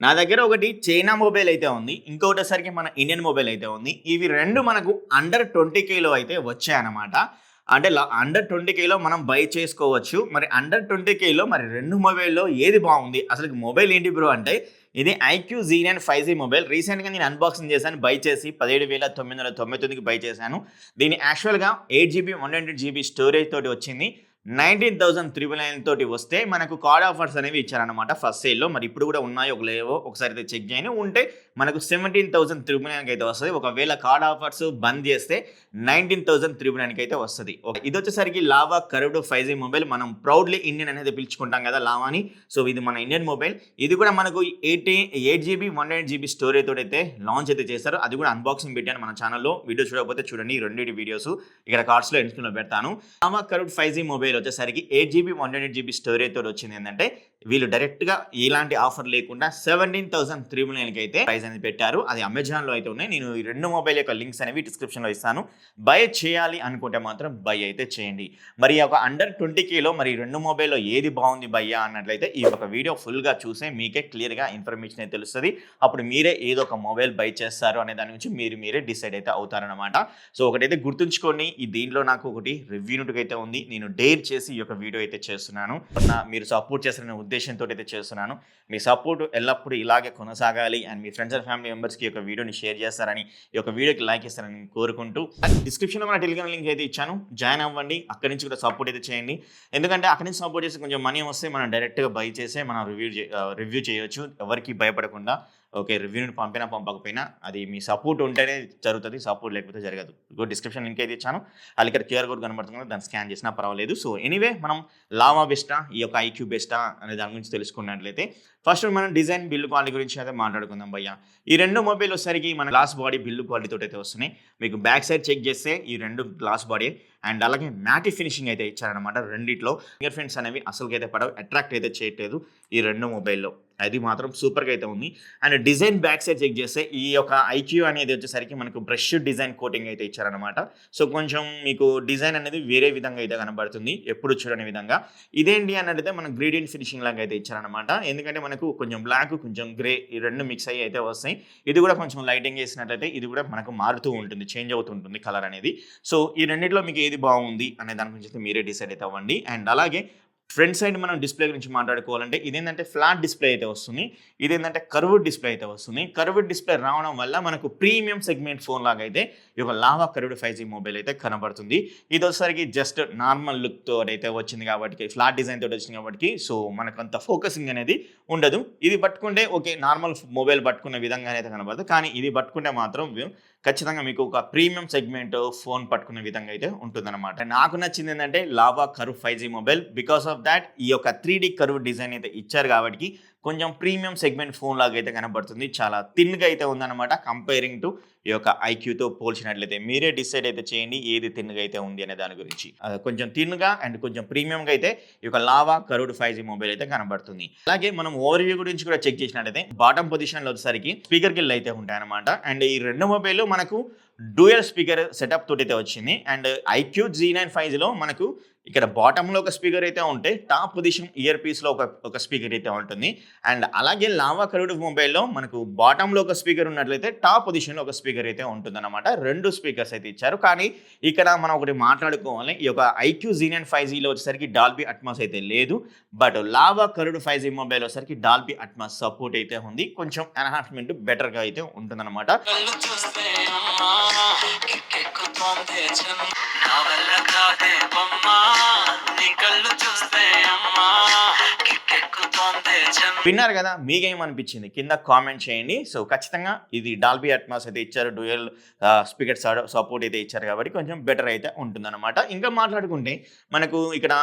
నా దగ్గర ఒకటి చైనా మొబైల్ అయితే ఉంది. ఇంకొకటేసరికి మన ఇండియన్ మొబైల్ అయితే ఉంది. ఇవి 2 మనకు అండర్ 20,000లో అయితే వచ్చాయన్నమాట. అంటే అండర్ 20,000లో మనం బై చేసుకోవచ్చు. మరి అండర్ 20,000లో మరి 2 మొబైల్‌లో ఏది బావుంది? అసలు మొబైల్ ఏంటి బ్రో అంటే ఇది ఐక్యూ జీ9 5జీ మొబైల్. రీసెంట్‌గా నేను అన్బాక్సింగ్ చేశాను. బై చేసి 17,999కి బై చేశాను. దీని యాక్చువల్‌గా 8 జీబీ, 128 జీబీ స్టోరేజ్ తోటి వచ్చింది. 19,999 తోటి వస్తే మనకు కార్డ్ ఆఫర్స్ అనేవి ఇచ్చారన్నమాట ఫస్ట్ సేల్‌లో. మరి ఇప్పుడు కూడా ఉన్నాయో లేవో ఒకసారి అయితే చెక్ చేయండి. ఉంటే మనకు 17,999కి అయితే వస్తది. ఒకవేళ కార్డ్ ఆఫర్స్ బంద్ చేస్తే 19,999కి అయితే వస్తది. ఓకే. ఇదొచ్చేసరికి లావా కర్వ్డ్ 5జీ మొబైల్. మనం ప్రౌడ్‌లీ ఇండియన్ అనేది పిలుచుకుంటాం కదా లావాని. సో ఇది మన ఇండియన్ మొబైల్. ఇది కూడా మనకు 8 జీబీ, 128 జీబీ స్టోరేజ్ తోటి అయితే లాంచ్ అయితే చేశారు. అది కూడా అన్బాక్సింగ్ పెట్టాను మన ఛానెల్‌లో. వీడియో చూడకపోతే చూడండి. ఈ రెండిటి వీడియోస్ ఇక్కడ కార్డ్స్‌లో ఎండ్ స్క్రీన్‌లో పెడతాను. లావా కర్వ్డ్ 5జీ మొబైల్ వచ్చేసరికి 8 జీబీ, 128 జీబీ స్టోరేజ్ తోటి వచ్చింది ఏంటంటే వీళ్ళు డైరెక్ట్‌గా ఎలాంటి ఆఫర్ లేకుండా 17,399కి అయితే ప్రైస్ అనేది పెట్టారు. అది అమెజాన్‌లో అయితే ఉన్నాయి. నేను ఈ 2 మొబైల్ యొక్క లింక్స్ అనేవి డిస్క్రిప్షన్‌లో ఇస్తాను. బై చేయాలి అనుకుంటే మాత్రం బై అయితే చేయండి. మరి ఒక అండర్ 20,000లో మరి 2 మొబైల్‌లో ఏది బాగుంది భయ్యా అన్నట్లయితే ఈ ఒక వీడియో ఫుల్‌గా చూసే మీకే క్లియర్‌గా ఇన్ఫర్మేషన్ అయితే తెలుస్తది. అప్పుడు మీరే ఏదో ఒక మొబైల్ బై చేస్తారు అనే దాని గురించి మీరే డిసైడ్ అయితే అవుతారనమాట. సో ఒకటైతే గుర్తుంచుకోండి. ఈ దీంట్లో నాకు ఒకటి రివ్యూ నోట్ అయితే ఉంది. నేను డేర్ చేసి ఈ యొక్క వీడియో అయితే చేస్తున్నాను. మీరు సపోర్ట్ చేస్తారనే ఉద్దేశంతో అయితే చేస్తున్నాను. మీ సపోర్ట్ ఎల్లప్పుడూ ఇలాగే కొనసాగాలి and me friends and family మెంబర్స్‌కి ఈ యొక్క వీడియోని షేర్ చేస్తారని, ఈ యొక్క వీడియోకి లైక్ ఇస్తారని కోరుకుంటూ డిస్క్రిప్షన్‌లో మన టెలిగ్రామ్ లింక్ అయితే ఇచ్చాను. జాయిన్ అవ్వండి. అక్కడి నుంచి కూడా సపోర్ట్ అయితే చేయండి. ఎందుకంటే అక్కడి నుంచి సపోర్ట్ చేసి కొంచెం మనీ వస్తే మనం డైరెక్ట్‌గా బై చేసే మనం రివ్యూ చేయొచ్చు. ఎవరికీ భయపడకుండా. ఓకే. రివ్యూని పంపినా పంపకపోయినా అది మీ సపోర్ట్ ఉంటేనే జరుగుతది. సపోర్ట్ లేకపోతే జరగదు. ఇగో డిస్క్రిప్షన్ లింక్ అయితే ఇచ్చాను. ఇక్కడ క్యూఆర్ కోడ్ కనబడుతుంది కదా! దాన్ని స్కాన్ చేసినా పర్వాలేదు. సో ఎనీవే మనం లావా బెస్టా? ఈ యొక్క ఐక్యూ బెస్టా? అనే దాని గురించి తెలుసుకున్నట్లయితే ఫస్ట్ మనం డిజైన్, బిల్డ్ క్వాలిటీ గురించి అయితే మాట్లాడుకుందాం భయ్యా. ఈ 2 మొబైల్ వచ్చేసరికి మన గ్లాస్ బాడీ బిల్డ్ క్వాలిటీ తోటి అయితే వస్తున్నాయి. మీకు బ్యాక్ సైడ్ చెక్ చేస్తే ఈ 2 గ్లాస్ బాడీ అండ్ అలాగే మ్యాటి ఫినిషింగ్ అయితే ఇచ్చారనమాట రెండిట్లో. ఫింగర్ ప్రింట్స్ అనేవి అసలుకైతే పడవు. అట్రాక్ట్ అయితే చేయట్లేదు ఈ 2 మొబైల్‌లో. అది మాత్రం సూపర్‌గా అయితే ఉంది. And design back side check చేస్తే ఈ యొక్క ఐక్యూ అనేది వచ్చేసరికి మనకు బ్రష్ డిజైన్ కోటింగ్ అయితే ఇచ్చారనమాట. సో కొంచెం మీకు డిజైన్ అనేది వేరే విధంగా అయితే కనబడుతుంది. ఎప్పుడు చూడని విధంగా. ఇదేంటి అన్నట్టయితే మన గ్రేడియంట్ ఫినిషింగ్ లాగా అయితే ఇచ్చారనమాట. ఎందుకంటే మనకు కొంచెం బ్లాక్, కొంచెం గ్రే ఈ 2 మిక్స్ అయ్యి అయితే వస్తాయి. ఇది కూడా కొంచెం లైటింగ్ చేసినట్లయితే ఇది కూడా మనకు మారుతూ ఉంటుంది. చేంజ్ అవుతుంటుంది కలర్ అనేది. సో ఈ రెండిట్లో మీకు ఏది బాగుంది అనే దాని గురించి అయితే మీరే డిసైడ్ అయితే అవ్వండి. అండ్ అలాగే ఫ్రంట్ సైడ్ మనం డిస్‌ప్లే గురించి మాట్లాడుకోవాలంటే ఇదేంటంటే ఫ్లాట్ డిస్‌ప్లే అయితే వస్తుంది. ఇదేంటంటే కర్వ్డ్ డిస్‌ప్లే అయితే వస్తుంది. కర్వ్డ్ డిస్‌ప్లే రావడం వల్ల మనకు ప్రీమియం సెగ్మెంట్ ఫోన్ లాగా అయితే ఈ యొక్క లావా కర్వ్డ్ 5జీ మొబైల్ అయితే కనబడుతుంది. ఇదొచ్చేసరికి జస్ట్ నార్మల్ లుక్ తోటైతే వచ్చింది కాబట్టి ఫ్లాట్ డిజైన్ తోటి వచ్చింది కాబట్టి సో మనకంత ఫోకసింగ్ అనేది ఉండదు. ఇది పట్టుకుంటే ఓకే. నార్మల్ మొబైల్ పట్టుకునే విధంగానే అయితే కనబడదు. కానీ ఇది పట్టుకుంటే మాత్రం ఖచ్చితంగా మీకు ఒక ప్రీమియం సెగ్మెంట్ ఫోన్ పట్టుకునే విధంగా అయితే ఉంటుందన్నమాట. నాకు నచ్చింది ఏంటంటే Lava curve five G mobile. Because of that ఈ యొక్క 3D కర్వ్ డిజైన్ అయితే ఇచ్చారు కాబట్టి కొంచెం ప్రీమియం సెగ్మెంట్ ఫోన్ లాగా అయితే కనబడుతుంది. చాలా థిన్‌గా అయితే ఉందన్నమాట. కంపేరింగ్ టు ఈ యొక్క ఐక్యూతో పోల్చినట్లయితే మీరే డిసైడ్ అయితే చేయండి ఏది థిన్‌గా అయితే ఉంది అనే దాని గురించి. కొంచెం థిన్‌గా అండ్ కొంచెం ప్రీమియంగా అయితే ఈ యొక్క లావా కర్వ్డ్ 5జీ మొబైల్ అయితే కనబడుతుంది. అలాగే మనం ఓవర్‌వ్యూ గురించి కూడా చెక్ చేసినట్లయితే బాటమ్ పొజిషన్‌లో వచ్చేసరికి స్పీకర్ గిల్ అయితే ఉంటాయన్నమాట. అండ్ ఈ 2 మొబైల్ మనకు డ్యూయల్ స్పీకర్ సెటప్ తోటి అయితే వచ్చింది. అండ్ ఐక్యూ జీ9 5జీలో మనకు ఇక్కడ బాటమ్‌లో ఒక స్పీకర్ అయితే ఉంటే టాప్ పొజిషన్ ఇయర్ పీస్‌లో ఒక స్పీకర్ అయితే ఉంటుంది. అండ్ అలాగే లావా కర్వ్డ్ మొబైల్‌లో మనకు బాటమ్‌లో ఒక స్పీకర్ ఉన్నట్లయితే టాప్ పొజిషన్‌లో ఒక స్పీకర్ అయితే ఉంటుందన్నమాట. 2 స్పీకర్స్ అయితే ఇచ్చారు. కానీ ఇక్కడ మనం ఒకటి మాట్లాడుకోవాలి. ఈ యొక్క ఐక్యూ జీ9 5జీలో వచ్చేసరికి డాల్బీ అట్మాస్ అయితే లేదు. But lava curved five G mobile వచ్చేసరికి డాల్బీ అట్మాస్ సపోర్ట్ అయితే ఉంది. కొంచెం ఎన్హాన్స్‌మెంట్ బెటర్‌గా అయితే ఉంటుందన్నమాట. విన్నారు కదా! మీకేమనిపించింది? కింద కామెంట్ చేయండి. సో ఖచ్చితంగా ఇది డాల్బీ అట్మాస్ అయితే ఇచ్చారు. డ్యూయల్ స్పీకర్ సపోర్ట్ అయితే ఇచ్చారు కాబట్టి కొంచెం బెటర్ అయితే ఉంటుందన్నమాట. ఇంకా మాట్లాడుకుంటే మనకు ఇక్కడ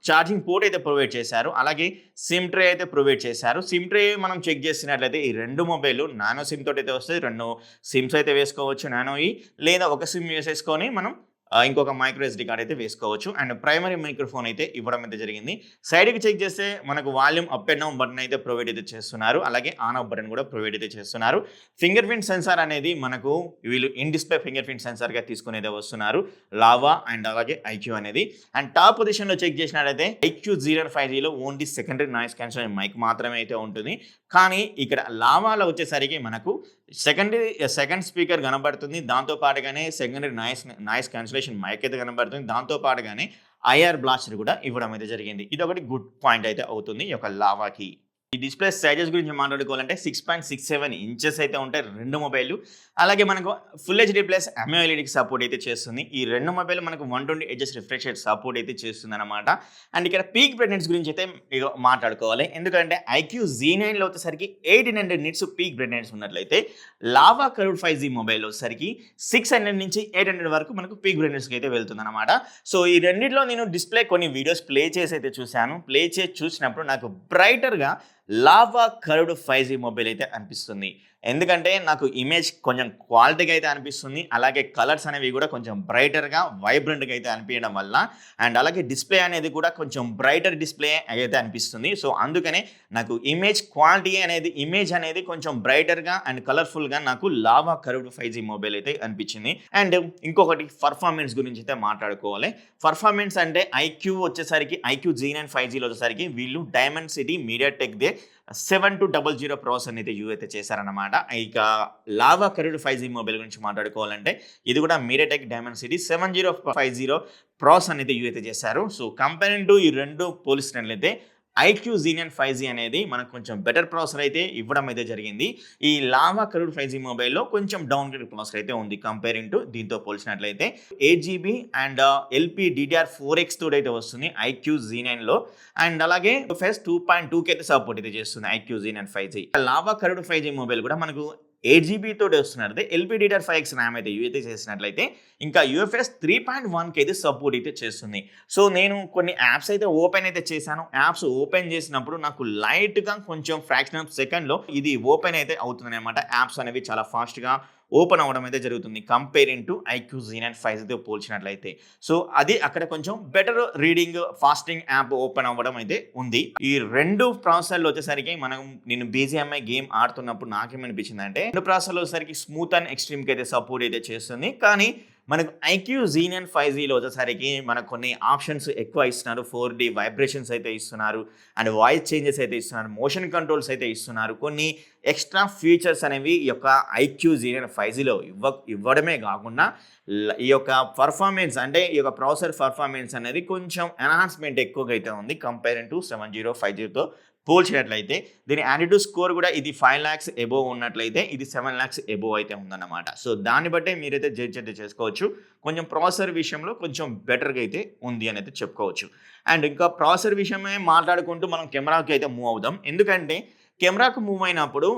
ఛార్జింగ్ పోర్ట్ అయితే ప్రొవైడ్ చేశారు. అలాగే సిమ్ ట్రే అయితే ప్రొవైడ్ చేశారు. సిమ్ ట్రే మనం చెక్ చేసినట్లయితే ఈ 2 మొబైల్ నానో సిమ్ తోటి అయితే వస్తాయి. 2 సిమ్స్ అయితే వేసుకోవచ్చు నానోయి. లేదా ఒక సిమ్ వేసేసుకొని మనం ఇంకొక మైక్రో ఎస్‌డీ కార్డ్ అయితే వేసుకోవచ్చు. అండ్ ప్రైమరీ మైక్రోఫోన్ అయితే ఇవ్వడం అయితే జరిగింది. సైడ్‌కి చెక్ చేస్తే మనకు volume up and down button అయితే ప్రొవైడ్ అయితే చేస్తున్నారు. అలాగే ఆన్ ఆఫ్ బటన్ కూడా ప్రొవైడ్ అయితే చేస్తున్నారు. ఫింగర్ ప్రింట్ సెన్సార్ అనేది మనకు వీళ్ళు ఇన్ డిస్‌ప్లే ఫింగర్ ప్రింట్ సెన్సార్‌గా తీసుకొని అయితే వస్తున్నారు. లావా అండ్ అలాగే ఐక్యూ అనేది. అండ్ టాప్ పొజిషన్‌లో చెక్ చేసినట్లయితే ఐక్యూ జీ9 5జీలో only secondary noise cancelling mic మాత్రమే అయితే ఉంటుంది. కానీ ఇక్కడ లావాలో వచ్చేసరికి మనకు సెకండ్ స్పీకర్ కనబడుతుంది. దాంతో పాటుగానే సెకండరీ నాయిస్ క్యాన్సిలేషన్ మైక్ అయితే కనబడుతుంది. దాంతో పాటుగానే ఐఆర్ బ్లాస్టర్ కూడా ఇవ్వడం అయితే జరిగింది. ఇదొకటి గుడ్ పాయింట్ అయితే అవుతుంది ఈ యొక్క లావాకి. ఈ డిస్ప్లే సైజెస్ గురించి మాట్లాడుకోవాలంటే 6.67 ఇంచెస్ అయితే ఉంటాయి రెండు మొబైల్. అలాగే మనకు ఫుల్ హెచ్డీ ప్లస్ AMOLEDకి సపోర్ట్ అయితే చేస్తుంది. ఈ రెండు మొబైల్ మనకు 120 Hz రిఫ్రెష్ రేట్ సపోర్ట్ అయితే చేస్తుంది అనమాట. అండ్ ఇక్కడ పీక్ బ్రైట్నెస్ గురించి అయితే మాట్లాడుకోవాలి. ఎందుకంటే IQ Z9లో వచ్చేసరికి 1800 నిట్స్ పీక్ బ్రైట్నెస్ ఉన్నట్లయితే లావా కర్వ్డ్ 5G మొబైల్లో వచ్చేసరికి 600 నుంచి 800 వరకు మనకు పీక్ బ్రైట్నెస్కి అయితే వెళ్తుంది అనమాట. సో ఈ రెండింటిలో నేను డిస్ప్లే కొన్ని వీడియోస్ ప్లే చేసి అయితే చూశాను. ప్లే చేసి చూసినప్పుడు నాకు బ్రైటర్గా లావా కర్వ్డ్ 5G మొబైల్ అయితే అనిపిస్తుంది. ఎందుకంటే నాకు ఇమేజ్ కొంచెం క్వాలిటీగా అయితే అనిపిస్తుంది. అలాగే కలర్స్ అనేవి కూడా కొంచెం బ్రైటర్గా వైబ్రెంట్గా అయితే అనిపించడం వల్ల అండ్ అలాగే డిస్ప్లే అనేది కూడా కొంచెం బ్రైటర్ డిస్ప్లే అయితే అనిపిస్తుంది. సో అందుకనే నాకు ఇమేజ్ అనేది కొంచెం బ్రైటర్గా అండ్ కలర్ఫుల్గా నాకు లావా కర్వ్డ్ 5G మొబైల్ అయితే అనిపించింది. అండ్ ఇంకొకటి పర్ఫార్మెన్స్ గురించి అయితే మాట్లాడుకోవాలి. పర్ఫార్మెన్స్ అంటే IQ Z9 5Gలో వచ్చేసరికి వీళ్ళు డైమెన్సిటీ మీడియాటెక్దే 7200 ప్రాసెసర్ అయితే అయితే చేశారన్నమాట. ఇక లావా కర్వ్డ్ 5G మొబైల్ గురించి మాట్లాడుకోవాలంటే ఇది కూడా మీడియాటెక్ డైమెన్సిటీ 7050 ప్రాసెసర్ అయితే అయితే చేశారు. సో కంపేరింగ్ టు ఈ రెండు పోలిసినట్లయితే IQ Z9 5G అనేది మనకు కొంచెం బెటర్ ప్రాసెసర్ అయితే ఇవ్వడం అయితే జరిగింది. ఈ లావా కర్వ్డ్ 5G మొబైల్లో కొంచెం డౌన్ గ్రేడ్ ప్రాసెసర్ అయితే ఉంది కంపేరింగ్ టు దీంతో పోల్చినట్లయితే. 8GB అండ్ LPDDR4X తోటి అయితే వస్తుంది IQ Z9లో. అండ్ అలాగే UFS 2.2 అయితే సపోర్ట్ అయితే చేస్తుంది IQ Z9 5G. Lava curved 5G mobile కూడా మనకు 8GB తోటి వస్తున్నట్లయితే LPDDR5X ర్యామ్ అయితే చేసినట్లయితే ఇంకా UFS 3.1 అయితే సపోర్ట్ అయితే చేస్తుంది. సో నేను కొన్ని యాప్స్ అయితే ఓపెన్ అయితే చేశాను. యాప్స్ ఓపెన్ చేసినప్పుడు నాకు లైట్గా కొంచెం ఫ్రాక్షన్ ఆఫ్ సెకండ్లో ఇది ఓపెన్ అయితే అవుతుంది అనమాట. యాప్స్ అనేవి చాలా ఫాస్ట్గా ఓపెన్ అవ్వడం అయితే జరుగుతుంది కంపేరింగ్ టు IQ Z9 5Gతో పోల్చినట్లయితే. సో అది అక్కడ కొంచెం better reading fasting app open అవ్వడం అయితే ఉంది. ఈ రెండు ప్రాసెసర్లు వచ్చేసరికి నేను BGMI గేమ్ ఆడుతున్నప్పుడు నాకేమనిపించింది అంటే రెండు ప్రాసెసర్లు వచ్చేసరికి స్మూత్ అండ్ ఎక్స్ట్రీమ్కి అయితే సపోర్ట్ అయితే చేస్తుంది. కానీ మనకు IQ Z9 5Gలో వచ్చేసరికి మనకు కొన్ని ఆప్షన్స్ ఎక్కువ ఇస్తున్నారు. 4D వైబ్రేషన్స్ అయితే ఇస్తున్నారు అండ్ వాయిస్ చేంజెస్ అయితే ఇస్తున్నారు, మోషన్ కంట్రోల్స్ అయితే ఇస్తున్నారు. కొన్ని ఎక్స్ట్రా ఫీచర్స్ అనేవి ఈ యొక్క IQ Z9 5Gలో ఇవ్వడమే కాకుండా ఈ యొక్క పర్ఫార్మెన్స్ అంటే ఈ యొక్క ప్రాసెసర్ పర్ఫార్మెన్స్ అనేది కొంచెం ఎన్హాన్స్మెంట్ ఎక్కువగా అయితే ఉంది కంపేరింగ్ టు 7050తో పోల్చినట్లయితే. దీని యాటిట్యూడ్ స్కోర్ కూడా ఇది 5 lakhs ఎబోవ్ ఉన్నట్లయితే ఇది 7 lakhs ఎబోవ్ అయితే ఉందన్నమాట. సో దాన్ని బట్టే మీరైతే జడ్జ్ అయితే చేసుకోవచ్చు. కొంచెం ప్రాసెసర్ విషయంలో కొంచెం బెటర్గా అయితే ఉంది అని అయితే చెప్పుకోవచ్చు. అండ్ ఇంకా ప్రాసెసర్ విషయమే మాట్లాడుకుంటూ మనం కెమెరాకి అయితే మూవ్ అవుదాం. ఎందుకంటే కెమెరాకు మూవ్ అయినప్పుడు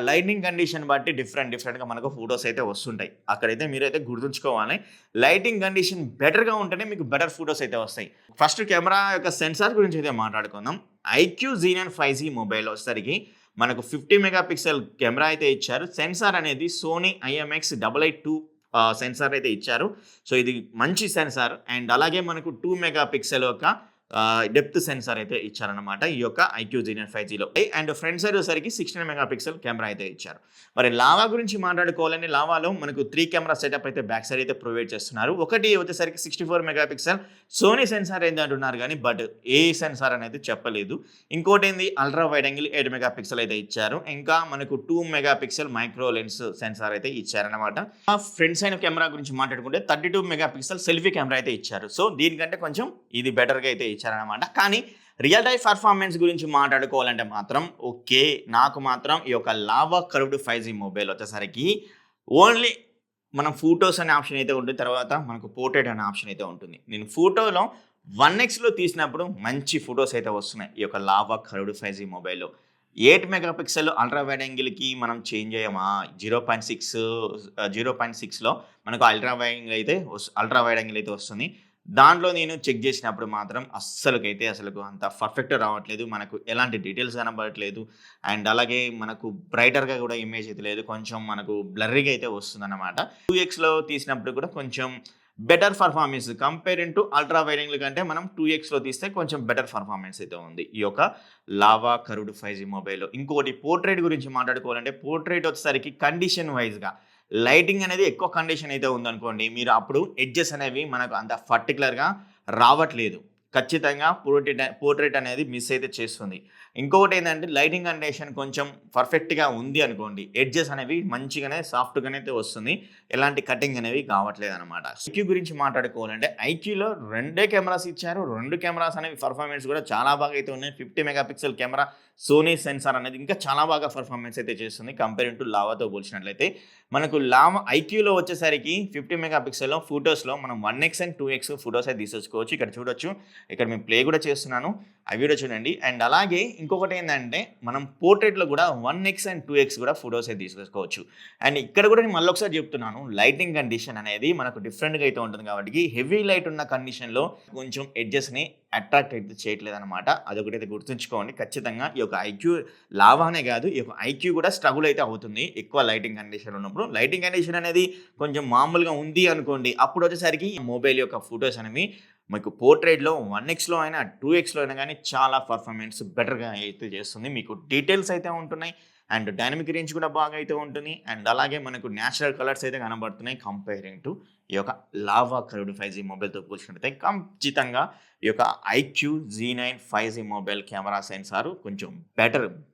లైటింగ్ కండిషన్ బట్టి డిఫరెంట్గా మనకు ఫొటోస్ అయితే వస్తుంటాయి. అక్కడైతే మీరైతే గుర్తుంచుకోవాలి. లైటింగ్ కండిషన్ బెటర్గా ఉంటేనే మీకు బెటర్ ఫొటోస్ అయితే వస్తాయి. ఫస్ట్ కెమెరా యొక్క సెన్సార్ గురించి అయితే మాట్లాడుకుందాం. IQ Z9 5G మొబైల్ వచ్చేసరికి మనకు 50 మెగాపిక్సెల్ కెమెరా అయితే ఇచ్చారు. సెన్సార్ అనేది సోనీ IMX882 సెన్సార్ అయితే ఇచ్చారు. సో ఇది మంచి సెన్సార్. అండ్ అలాగే మనకు 2 మెగాపిక్సెల్ యొక్క డెప్త్ సెన్సార్ అయితే ఇచ్చారనమాట ఈ యొక్క IQ Z9 5Gలో. అండ్ ఫ్రంట్ సైడ్ వచ్చేసరికి 16 మెగాపిక్సెల్ కెమెరా అయితే ఇచ్చారు. మరి లావా గురించి మాట్లాడుకోవాలంటే లావాలో మనకు 3 కెమెరా సెటప్ అయితే బ్యాక్ సైడ్ అయితే ప్రొవైడ్ చేస్తున్నారు. ఒకటి వచ్చేసరికి 64 మెగాపిక్సెల్ సోనీ సెన్సార్ ఏంటి అంటున్నారు కానీ బట్ ఏ సెన్సార్ అనేది చెప్పలేదు. ఇంకోటి ఏంది అల్ట్రా వైడ్ యాంగిల్ 8 మెగాపిక్సెల్ అయితే ఇచ్చారు. ఇంకా మనకు 2 మెగాపిక్సెల్ మైక్రో లెన్స్ సెన్సార్ అయితే ఇచ్చారనమాట. ఫ్రంట్ సైడ్ కెమెరా గురించి మాట్లాడుకుంటే 32 మెగాపిక్సెల్ సెల్ఫీ కెమెరా అయితే ఇచ్చారు. సో దీనికంటే కొంచెం ఇది బెటర్గా అయితే ఇచ్చారనమాట. కానీ రియల్ టైమ్ పర్ఫార్మెన్స్ గురించి మాట్లాడుకోవాలంటే మాత్రం ఓకే, నాకు మాత్రం ఈ యొక్క లావా కర్వ్డ్ 5G మొబైల్ వచ్చేసరికి ఓన్లీ మనం ఫోటోస్ అనే ఆప్షన్ అయితే ఉంటుంది, తర్వాత మనకు పోర్ట్రేట్ అనే ఆప్షన్ అయితే ఉంటుంది. నేను ఫోటోలో 1xలో తీసినప్పుడు మంచి ఫొటోస్ అయితే వస్తున్నాయి ఈ యొక్క లావా కర్వ్డ్ 5G మొబైల్లో. 8 మెగాపిక్సెల్ అల్ట్రా వైడ్ యాంగిల్కి మనం చేంజ్ అయ్యామా 0.6లో మనకు అల్ట్రా వైడ్ యాంగిల్ అయితే వస్తుంది. దాంట్లో నేను చెక్ చేసినప్పుడు మాత్రం అసలు అంత పర్ఫెక్ట్ రావట్లేదు. మనకు ఎలాంటి డీటెయిల్స్ కనబడట్లేదు. అండ్ అలాగే మనకు బ్రైటర్గా కూడా ఇమేజ్ అయితే లేదు, కొంచెం మనకు బ్లర్రీగా అయితే వస్తుందన్నమాట. 2xలో తీసినప్పుడు కూడా కొంచెం better performance comparing to ultra wide angle కంటే మనం 2xలో తీస్తే కొంచెం బెటర్ పర్ఫార్మెన్స్ అయితే ఉంది ఈ యొక్క లావా కర్వ్డ్ 5G మొబైల్లో. ఇంకోటి పోర్ట్రేట్ గురించి మాట్లాడుకోవాలంటే పోర్ట్రేట్ వచ్చేసరికి కండిషన్ వైజ్గా లైటింగ్ అనేది ఎక్కువ కండిషన్ అయితే ఉందనుకోండి, మీరు అప్పుడు ఎడ్జెస్ అనేవి మనకు అంత పర్టికులర్గా రావట్లేదు. ఖచ్చితంగా పోర్ట్రేట్ అనేది మిస్ అయితే చేస్తుంది. ఇంకొకటి ఏంటంటే లైటింగ్ కండిషన్ కొంచెం పర్ఫెక్ట్‌గా ఉంది అనుకోండి. ఎడ్జెస్ అనేవి మంచిగానే సాఫ్ట్‌గానే అయితే వస్తుంది. ఎలాంటి కటింగ్ అనేవి కావట్లేదనమాట. ఐక్యూ గురించి మాట్లాడుకోవాలంటే ఐక్యూలో 2 కెమెరాస్ ఇచ్చారు. 2 కెమెరాస్ అనేవి పర్ఫార్మెన్స్ కూడా చాలా బాగా అయితే ఉన్నాయి. 50 mega pixel camera Sony sensor అనేది ఇంకా చాలా బాగా పర్ఫార్మెన్స్ అయితే చేస్తుంది కంపేరింగ్ టు లావాతో పోల్చినట్లయితే. మనకు లావా ఐక్యూలో వచ్చేసరికి 50 మెగా పిక్సెల్‌లో ఫోటోస్‌లో మనం 1x అండ్ 2x ఫోటోస్ అయితే తీసేసుకోవచ్చు. ఇక్కడ చూడొచ్చు. ఇక్కడ నేను ప్లే కూడా చేస్తున్నాను. ఆ వీడియో చూడండి. అండ్ అలాగే ఇంకొకటి ఏందంటే మనం పోర్ట్రేట్‌లో కూడా 1x అండ్ 2x కూడా ఫోటోస్ అయితే తీసేసుకోవచ్చు. అండ్ ఇక్కడ కూడా నేను మళ్ళొకసారి చెప్తున్నాను. లైటింగ్ కండిషన్ అనేది మనకు డిఫరెంట్‌గా అయితే ఉంటుంది కాబట్టి హెవీ లైట్ ఉన్న కండిషన్‌లో కొంచెం ఎడ్జెస్‌ని అట్రాక్ట్ అయితే చేయట్లేదనమాట. అదొకటైతే గుర్తుంచుకోండి. ఖచ్చితంగా ఈ యొక్క ఐక్యూ లావానే కాదు, ఈ యొక్క ఐక్యూ కూడా స్ట్రగుల్ అయితే అవుతుంది ఎక్కువ లైటింగ్ కండిషన్ ఉన్నప్పుడు. లైటింగ్ కండిషన్ అనేది కొంచెం మామూలుగా ఉంది అనుకోండి, అప్పుడు వచ్చేసరికి మొబైల్ యొక్క ఫోటోస్ అనేవి మీకు పోర్ట్రేట్‌లో 1xలో అయినా 2xలో అయినా కానీ చాలా పర్ఫార్మెన్స్ బెటర్‌గా అయితే చేస్తుంది. మీకు డీటెయిల్స్ అయితే ఉంటున్నాయి. అండ్ డైనమిక్ రేంజ్ కూడా బాగా అయితే ఉంటుంది. అండ్ అలాగే మనకు న్యాచురల్ కలర్స్ అయితే కనబడుతున్నాయి కంపేరింగ్ టు ఈ యొక్క లావా కర్వ్డ్ 5G మొబైల్‌తో పోల్చుకున్నట్లయితే ఖచ్చితంగా ఈ యొక్క iQOO Z9 5G mobile camera sensor కొంచెం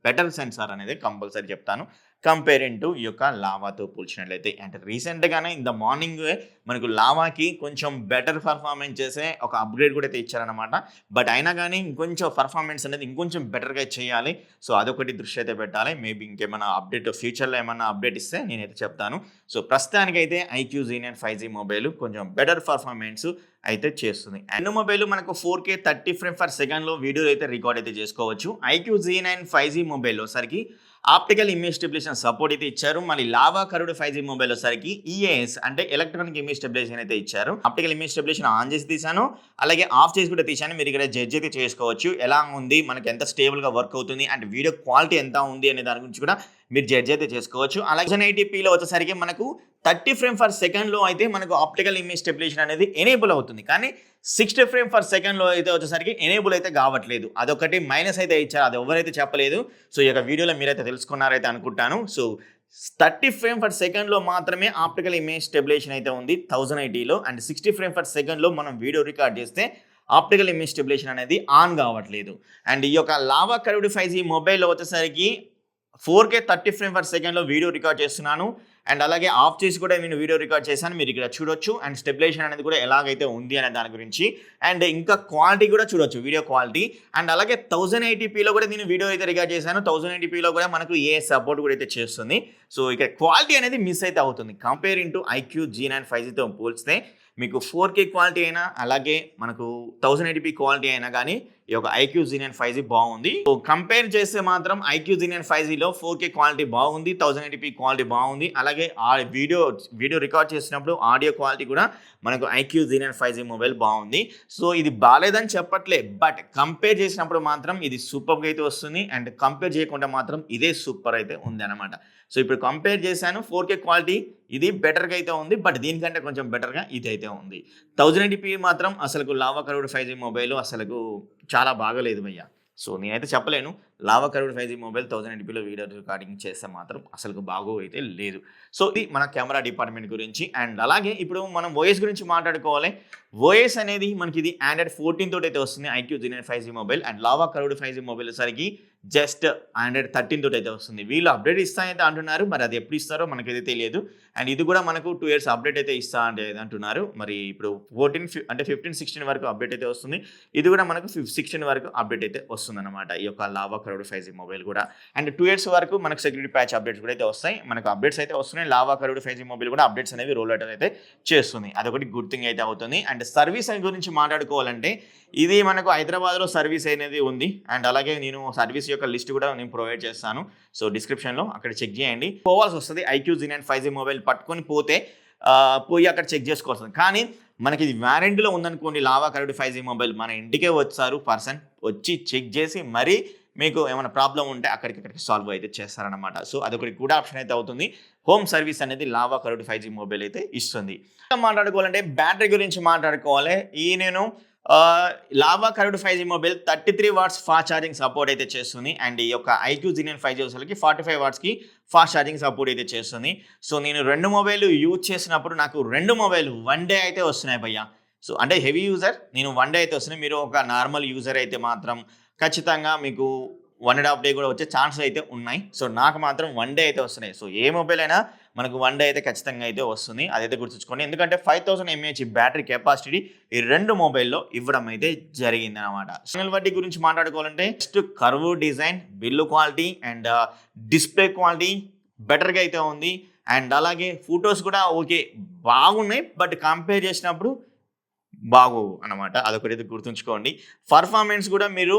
బెటర్ సెన్సార్ అనేది కంపల్సరీ చెప్తాను. కంపేరింగ్ టు ఈ యొక్క లావాతో పోల్చినట్లయితే. అంటే రీసెంట్‌గానే ఇన్ ద మార్నింగే మనకు లావాకి కొంచెం బెటర్ పర్ఫార్మెన్స్ చేసే ఒక అప్‌గ్రేడ్ కూడా అయితే ఇచ్చారనమాట. బట్ అయినా గానీ ఇంకొంచెం పర్ఫార్మెన్స్ అనేది ఇంకొంచెం బెటర్‌గా చేయాలి. సో అదొకటి దృష్టి అయితే పెట్టాలి. మేబీ ఇంకేమైనా అప్డేట్ ఫ్యూచర్‌లో ఏమన్నా అప్డేట్ ఇస్తే నేనైతే చెప్తాను. సో ప్రస్తుతానికైతే ఐక్యూ Z9 5G మొబైల్ కొంచెం బెటర్ పర్ఫార్మెన్స్ అయితే చేస్తుంది. అండ్ మొబైల్ మనకు 4K 30 ఫ్రేమ్ పర్ సెకండ్‌లో వీడియో అయితే రికార్డ్ అయితే చేసుకోవచ్చు. ఐక్యూ Z9 5G మొబైల్‌లో సరికి ఆప్టికల్ ఇమేజ్ స్టెబిలైజేషన్ సపోర్ట్ అయితే ఇచ్చారు. మళ్ళీ లావా కర్వ్డ్ 5G మొబైల్ వచ్చేసరికి EIS అంటే ఎలక్ట్రానిక్ ఇమేజ్ స్టెబిలైజేషన్ అయితే ఇచ్చారు. ఆప్టికల్ ఇమేజ్ స్టెబిలైజేషన్ ఆన్ చేసి తీశాను. అలాగే ఆఫ్ చేసి కూడా తీశాను. మీరు ఇక్కడ జడ్జ్ అయితే చేసుకోవచ్చు. ఎలా ఉంది, మనకి ఎంత స్టేబుల్‌గా వర్క్ అవుతుంది అండ్ వీడియో క్వాలిటీ ఎంత ఉంది అనే దాని గురించి కూడా మీరు జడ్జ్ అయితే చేసుకోవచ్చు. అలాగే 1080pలో వచ్చేసరికి మనకు 30 ఫ్రేమ్ పర్ సెకండ్‌లో అయితే మనకు ఆప్టికల్ ఇమేజ్ స్టెబిలైజేషన్ అనేది ఎనేబుల్ అవుతుంది. కానీ 60 ఫ్రేమ్ పర్ సెకండ్‌లో అయితే వచ్చేసరికి ఎనేబుల్ అయితే కావట్లేదు. అదొకటి మైనస్ అయితే ఇచ్చారు. అది ఎవరైతే చెప్పలేదు. సో ఈ యొక్క వీడియోలో మీరైతే తెలుసుకున్నారైతే అనుకుంటాను. సో 30 ఫ్రేమ్ పర్ సెకండ్‌లో మాత్రమే ఆప్టికల్ ఇమేజ్ స్టెబిలైజేషన్ అయితే ఉంది 1080లో. అండ్ 60 ఫ్రేమ్ పర్ సెకండ్‌లో మనం వీడియో రికార్డ్ చేస్తే ఆప్టికల్ ఇమేజ్ స్టెబిలైజేషన్ అనేది ఆన్ కావట్లేదు. అండ్ ఈ యొక్క లావా కర్వ్డ్ 5G మొబైల్‌లో వచ్చేసరికి 4K 30 ఫ్రేమ్ పర్ సెకండ్‌లో వీడియో రికార్డ్ చేస్తున్నాను. అండ్ అలాగే ఆఫ్ చేసి కూడా నేను వీడియో రికార్డ్ చేశాను. మీరు ఇక్కడ చూడొచ్చు. అండ్ స్టెబిలైజేషన్ అనేది కూడా ఎలాగైతే ఉంది అనే దాని గురించి. అండ్ ఇంకా క్వాలిటీ కూడా చూడొచ్చు, వీడియో క్వాలిటీ. అండ్ అలాగే 1080pలో కూడా నేను వీడియో అయితే రికార్డ్ చేశాను. 1080pలో కూడా మనకు AIS సపోర్ట్ కూడా అయితే చేస్తుంది. సో ఇక్కడ క్వాలిటీ అనేది మిస్ అయితే అవుతుంది. కంపేరింగ్ టు ఐక్యూ Z9 5Gతో పోల్చితే మీకు 4K క్వాలిటీ అయినా అలాగే మనకు 1080p క్వాలిటీ అయినా కానీ ఈ యొక్క ఐక్యూ Z9 5G బాగుంది. సో కంపేర్ చేస్తే మాత్రం ఐక్యూ Z9 5Gలో 4K క్వాలిటీ బాగుంది, 1080p క్వాలిటీ బాగుంది. అలాగే ఆ వీడియో రికార్డ్ చేసినప్పుడు ఆడియో క్వాలిటీ కూడా మనకు ఐక్యూ Z9 5G మొబైల్ బాగుంది. సో ఇది బాలేదని చెప్పట్లే, బట్ కంపేర్ చేసినప్పుడు మాత్రం ఇది సూపర్గా అయితే వస్తుంది. అండ్ కంపేర్ చేయకుండా మాత్రం ఇదే సూపర్ అయితే ఉంది అనమాట. సో ఇప్పుడు కంపేర్ చేశాను. 4K క్వాలిటీ ఇది బెటర్‌గా అయితే ఉంది. బట్ దీనికంటే కొంచెం బెటర్‌గా ఇది అయితే ఉంది. 1080p మాత్రం అసలుకు లావా కర్వ్డ్ 5G మొబైల్ అసలుకు చాలా బాగాలేదు భయ్య. సో నేనైతే చెప్పలేను. లావా కర్వ్డ్ 5G మొబైల్ 1080pలో వీడియో రికార్డింగ్ చేస్తే మాత్రం అసలుకు అయితే లేదు. సో ఇది మన కెమెరా డిపార్ట్మెంట్ గురించి. అండ్ అలాగే ఇప్పుడు మనం ఓఎస్ గురించి మాట్లాడుకోవాలి. ఓఎస్ అనేది మనకి ఇది ఆండ్రాయిడ్ 14 తోటి అయితే వస్తుంది iQOO Z9 5G mobile. And Lava curved 5G mobile వచ్చేసరికి జస్ట్ ఆండ్రాయిడ్ 13 తోటి అయితే వస్తుంది. వీళ్ళు అప్డేట్ ఇస్తానైతే అంటున్నారు. మరి అది ఎప్పుడు ఇస్తారో మనకైతే తెలియదు. అండ్ ఇది కూడా మనకు 2 ఇయర్స్ అప్డేట్ అయితే ఇస్తా అంటే అంటున్నారు. మరి ఇప్పుడు 15, 16 వరకు అప్డేట్ అయితే వస్తుంది. ఇది కూడా మనకు 16 వరకు అప్డేట్ అయితే వస్తుందన్నమాట ఈ యొక్క లావా కర్వ్డ్ 5G మొబైల్ కూడా. అండ్ 2 ఇయర్స్ వరకు మనకు సెక్యూరిటీ ప్యాచ్ అప్డేట్స్ కూడా అయితే వస్తాయి. మనకు అప్డేట్స్ అయితే వస్తున్నాయి. లావా కర్వ్డ్ 5G మొబైల్ కూడా అప్డేట్స్ అనేవి రోల్ అవుట్ అయితే చేస్తుంది. అదొకటి గుడ్ థింగ్ అయితే అవుతుంది. అండ్ సర్వీస్ గురించి మాట్లాడుకోవాలంటే ఇది మనకు హైదరాబాద్లో సర్వీస్ అనేది ఉంది. అండ్ అలాగే నేను సర్వీస్ యొక్క లిస్ట్ కూడా నేను ప్రొవైడ్ చేస్తాను. సో డిస్క్రిప్షన్లో అక్కడ చెక్ చేయండి. పోవాల్సి వస్తుంది ఐక్యూ Z9 5G మొబైల్ పట్టుకొని పోయి అక్కడ చెక్ చేసుకోవాల్సింది. కానీ మనకి ఇది వ్యారంటీలో ఉందనుకోండి లావా కర్వ్డ్ 5G మొబైల్ మన ఇంటికే వచ్చారు పర్సన్ వచ్చి చెక్ చేసి మరీ మీకు ఏమైనా ప్రాబ్లం ఉంటే అక్కడికి సాల్వ్ అయితే చేస్తారనమాట. సో అదొకటి కూడా ఆప్షన్ అయితే అవుతుంది. హోమ్ సర్వీస్ అనేది లావా కర్వ్డ్ 5G మొబైల్ అయితే ఇస్తుంది. మాట్లాడుకోవాలంటే బ్యాటరీ గురించి మాట్లాడుకోవాలి. నేను Lava curved 5G mobile 33 watts fast charging support అయితే చేస్తుంది. అండ్ ఈ యొక్క ఐక్యూ Z9 5G వచ్చేసరికి 45 వాట్స్కి ఫాస్ట్ ఛార్జింగ్ సపోర్ట్ అయితే చేస్తుంది. సో నేను 2 మొబైల్ యూజ్ చేసినప్పుడు నాకు 2 మొబైల్ 1 డే అయితే వస్తున్నాయి భయ్య. సో అంటే హెవీ యూజర్ నేను 1 డే అయితే వస్తున్నాయి. మీరు ఒక నార్మల్ యూజర్ అయితే మాత్రం ఖచ్చితంగా మీకు 1½ డే కూడా వచ్చే ఛాన్సెస్ అయితే ఉన్నాయి. సో నాకు మాత్రం 1 డే అయితే వస్తున్నాయి. సో ఏ మొబైల్ అయినా మనకు 1 డే అయితే ఖచ్చితంగా అయితే వస్తుంది. అదైతే గుర్తుంచుకోండి. ఎందుకంటే 5000 ఎంఏహెచ్ బ్యాటరీ కెపాసిటీ ఈ 2 మొబైల్‌లో ఇవ్వడం అయితే జరిగిందనమాట. సింగిల్ వడ్డీ గురించి మాట్లాడుకోవాలంటే next curve design, build quality and display quality బెటర్‌గా అయితే ఉంది. అండ్ అలాగే ఫోటోస్ కూడా ఓకే బాగున్నాయి. బట్ కంపేర్ చేసినప్పుడు బాగోవు అనమాట. అదొకటైతే గుర్తుంచుకోండి. పర్ఫార్మెన్స్ కూడా మీరు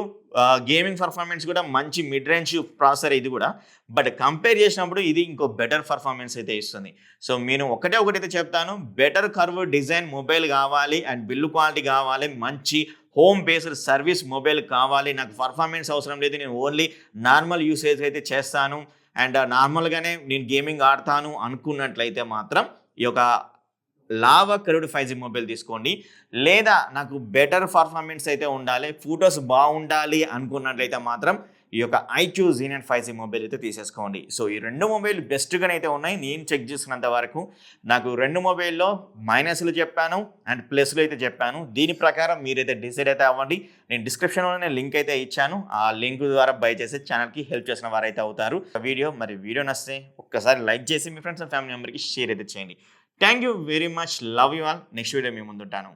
గేమింగ్ పర్ఫార్మెన్స్ కూడా మంచి మిడ్ రేంజ్ ప్రాసెసర్ ఇది కూడా. బట్ కంపేర్ చేసినప్పుడు ఇది ఇంకో బెటర్ పర్ఫార్మెన్స్ అయితే ఇస్తుంది. సో నేను ఒకటైతే చెప్తాను. బెటర్ కర్వ్ డిజైన్ మొబైల్ కావాలి అండ్ బిల్డ్ క్వాలిటీ కావాలి. మంచి హోమ్ బేస్డ్ సర్వీస్ మొబైల్ కావాలి. నాకు పర్ఫార్మెన్స్ అవసరం లేదు. నేను ఓన్లీ నార్మల్ యూసేజ్ అయితే చేస్తాను. అండ్ నార్మల్‌గానే నేను గేమింగ్ ఆడతాను అనుకున్నట్లయితే మాత్రం ఈ యొక్క లావా కర్వ్డ్ 5G మొబైల్ తీసుకోండి. లేదా నాకు బెటర్ పర్ఫార్మెన్స్ అయితే ఉండాలి, ఫోటోస్ బాగుండాలి అనుకున్నట్లయితే మాత్రం ఈ యొక్క ఐక్యూ జీనియన్ 5G మొబైల్ అయితే తీసేసుకోండి. సో ఈ 2 మొబైల్ బెస్ట్‌గానైతే ఉన్నాయి. నేను చెక్ చేసినంత వరకు నాకు 2 మొబైల్‌లో మైనస్‌లు చెప్పాను అండ్ ప్లస్‌లు అయితే చెప్పాను. దీని ప్రకారం మీరైతే డిసైడ్ అయితే అవ్వండి. నేను డిస్క్రిప్షన్‌లోనే లింక్ అయితే ఇచ్చాను. ఆ లింక్ ద్వారా బై చేసి ఛానల్‌కి హెల్ప్ చేసిన వారైతే అవుతారు. వీడియో నచ్చితే ఒక్కసారి లైక్ చేసి మీ ఫ్రెండ్స్ అండ్ ఫ్యామిలీ మెంబర్‌కి షేర్ అయితే చేయండి. Thank you very much. Love you all. Next video మీ ముందుంటాను.